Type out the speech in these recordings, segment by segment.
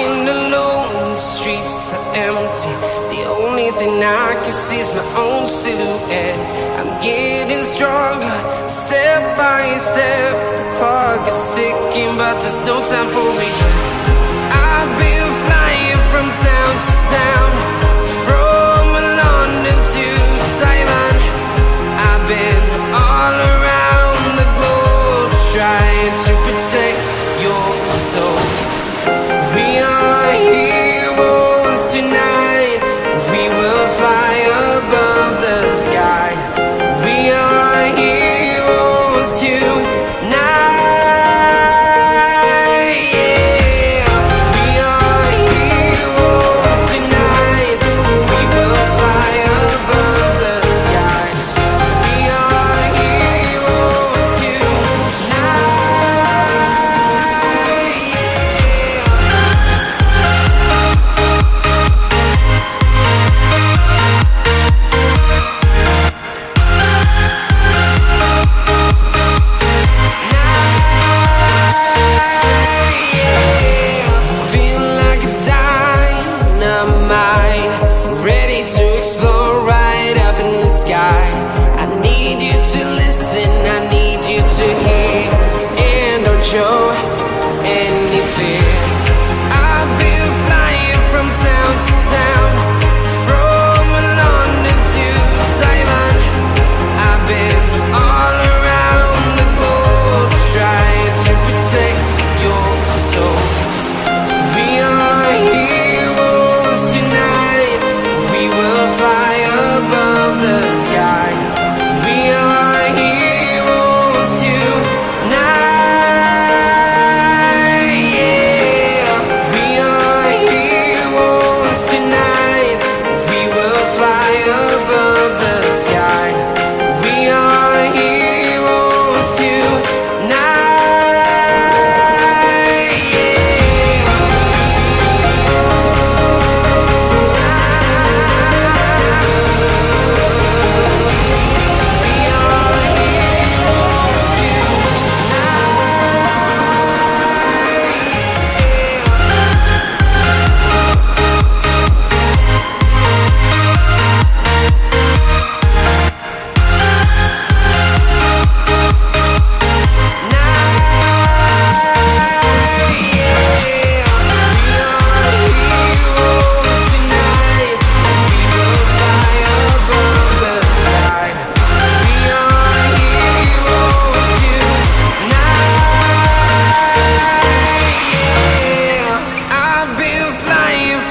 walking alone, the streets are empty. The only thing I can see is my own silhouette. I'm getting stronger, step by step. The clock is ticking, but there's no time for regrets. I've been flying from town to town, from London to Taiwan. I've been all around the globe, trying to protect your soul. We are heroes tonight. We will fly above the sky. We are heroes tonight. Yeah. We are heroes tonight. We will fly above the sky. We are heroes tonight. I need you to hear and don't show any fear. I've been flying from town to town, from London to Taiwan. I've been all around the globe, trying to protect your soul. We are heroes tonight. We will fly above the sky. We are heroes tonight. Yeah. We are heroes tonight. We will fly above the sky. We are heroes tonight.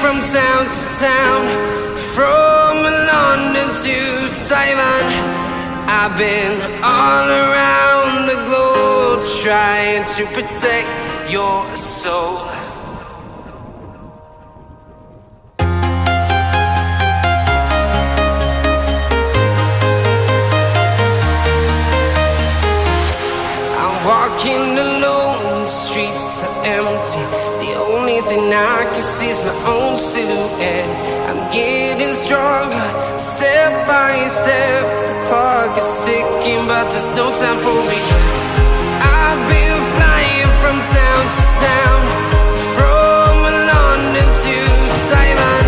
From town to town, from London to Taiwan. I've been all around the globe, trying to protect your soul. I'm walking alone, the streets are empty. The only thing I can see is my own silhouette. I'm getting stronger, step by step. The clock is ticking, but there's no time for regrets. I've been flying from town to town, from London to Taiwan.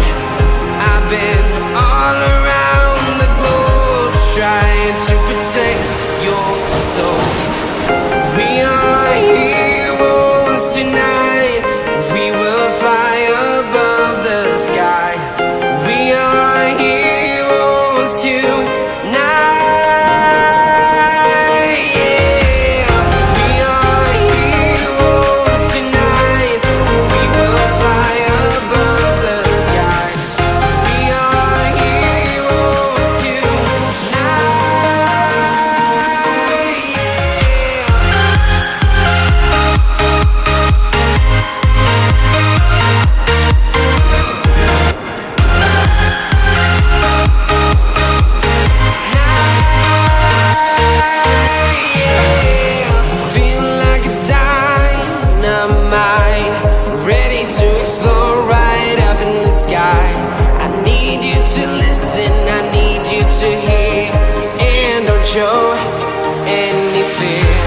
I've been all around the globe, trying to protect your soul. We are heroes tonight. We will fly above the sky. We are heroes tonight. Yeah. We are heroes tonight. We will fly above the sky. We are heroes tonight. Show any fear.